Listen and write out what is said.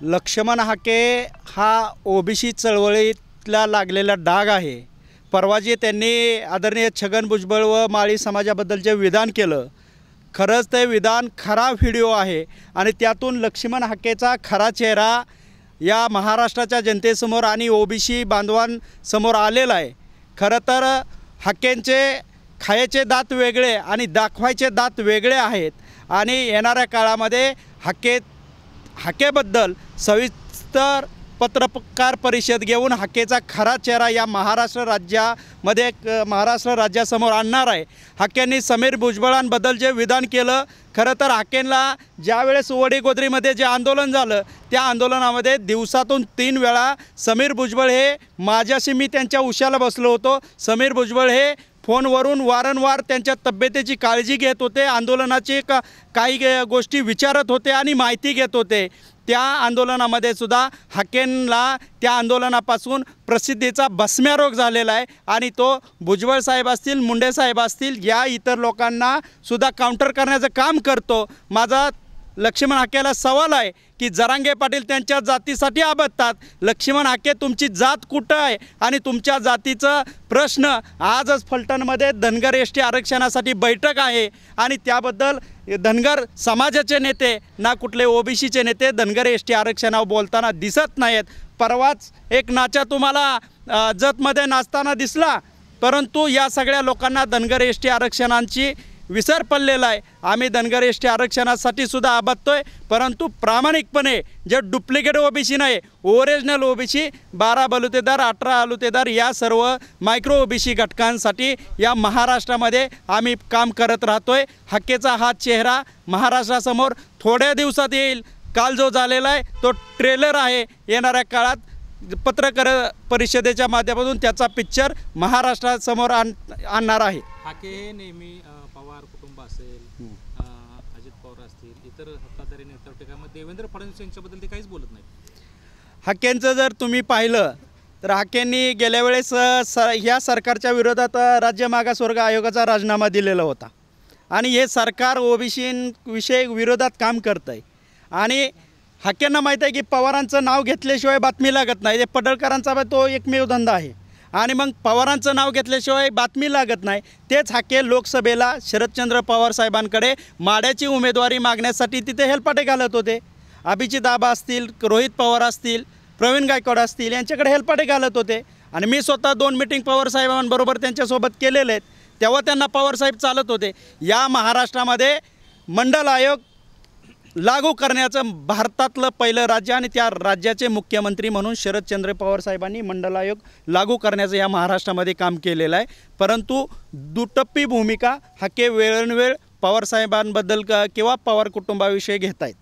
लक्ष्मण हाके हा ओबीसी चळवळीतला लागलेला डाग आहे। परवा जे त्यांनी आदरणीय छगन भुजबळ व माळी समाजाबद्दल जे विधान केलं, खरंच ते विधान खरा व्हिडिओ आहे आणि त्यातून लक्ष्मण हाकेचा खरा चेहरा या महाराष्ट्राच्या जनतेसमोर आणि ओबीसी बांधवांसमोर आलेला आहे। खरं तर हाकेंचे खायचे दात वेगळे आणि दाखवायचे दात वेगळे आहेत आणि येणाऱ्या काळामध्ये हाकेबद्दल सविस्तर पत्रकार परिषद घेऊन हाकेचा खरा चेहरा या महाराष्ट्र राज्यासमोर आणणार आहे। हाकेंनी समीर भुजबळांबद्दल जे विधान केलं, खरं तर हाकेंना ज्यावेळेस वडीगोद्रीमध्ये जे आंदोलन झालं त्या आंदोलनामध्ये दिवसातून 3 वेळा समीर भुजबळ हे माझ्याशी, मी त्यांच्या उशाला बसलो होतो, समीर भुजबळ हे फोनवरून वारंवार त्यांच्या तब्येतीची काळजी घेत होते, आंदोलनाची काही गोष्टी विचारत होते आणि माहिती घेत होते। त्या आंदोलनामध्ये सुद्धा हाकेंना त्या आंदोलनापासून प्रसिद्धीचा भस्म्यारोग झालेला आहे आणि तो भुजबळ साहेब असतील, मुंडे साहेब असतील, या इतर लोकांना सुद्धा काउंटर करण्याचं काम करतो। माझा लक्ष्मण हाकेला सवाल आहे की जरांगे पाटील त्यांच्या जातीसाठी आबदतात। लक्ष्मण हाके, तुमची जात कुठं आहे आणि तुमच्या जातीचा प्रश्न आजच फलटणमध्ये धनगर एसटी आरक्षणासाठी बैठक आहे आणि त्याबद्दल धनगर समाजाचे नेते ना कुठले ओबीसीचे नेते धनगर एसटी आरक्षणावर बोलताना दिसत नाहीत। परवाच एक नाचा तुम्हाला जतमध्ये नाचताना दिसला, परंतु या सगळ्या लोकांना धनगर एसटी आरक्षणांची विसर पडलेला आहे। आम्ही धनगर एसटी आरक्षणासाठी सुद्धा आबदतोय, परंतु प्रामाणिकपणे जे डुप्लिकेट ओबीसी नाही, ओरिजिनल ओबीसी 12 बलुतेदार 18 आलुतेदार या सर्व मायक्रो ओबीसी घटकांसाठी या महाराष्ट्रामध्ये आम्ही काम करत राहतोय। हाकेचा हा चेहरा महाराष्ट्रासमोर थोड्या दिवसात येईल। काल जो झालेला आहे तो ट्रेलर आहे, येणाऱ्या काळात पत्रकार परिषदेच्या माध्यमातून त्याचा पिक्चर महाराष्ट्रासमोर आणणार आहे। हाके हे नेहमी पवार कुटुंब असेल, अजित पवार असतील, इतर सत्ताधारी नेतृत्वामध्ये देवेंद्र फडणवीस यांच्याबद्दल ते काहीच बोलत नाही। हाकेंचं जर तुम्ही पाहिलं तर हाकेंनी गेल्या वेळेस ह्या सरकारच्या विरोधात राज्य मागासवर्ग आयोगाचा राजीनामा दिलेला होता आणि हे सरकार ओबीसीविषयी विरोधात काम करत आहे आणि हाकेंना माहीत आहे की पवारांचं नाव घेतल्याशिवाय बातमी लागत नाही। ते पडळकरांचा तो एकमेव धंदा आहे आणि मग पवारांचं नाव घेतल्याशिवाय बातमी लागत नाही। तेच हाके लोकसभेला शरदचंद्र पवार साहेबांकडे माड्याची उमेदवारी मागण्यासाठी तिथे हेलपाटे घालत होते। अभिजित आबा असतील, रोहित पवार असतील, प्रवीण गायकवाड असतील, यांच्याकडे हेलपाटे घालत होते आणि मी स्वतः 2 मीटिंग पवार साहेबांबरोबर त्यांच्यासोबत केलेले आहेत, तेव्हा त्यांना पवार साहेब चालत होते। या महाराष्ट्रामध्ये मंडल आयोग लागू करण्याचं भारतातलं पहिलं राज्य आणि त्या राज्याचे मुख्यमंत्री म्हणून शरदचंद्र पवार साहेबांनी मंडल आयोग लागू करण्याचं या महाराष्ट्रामध्ये काम केलेलं आहे। परंतु दुटप्पी भूमिका हाके वेळोवेळी पवार साहेबांबद्दल किंवा पवार कुटुंबाविषयी घेत आहेत।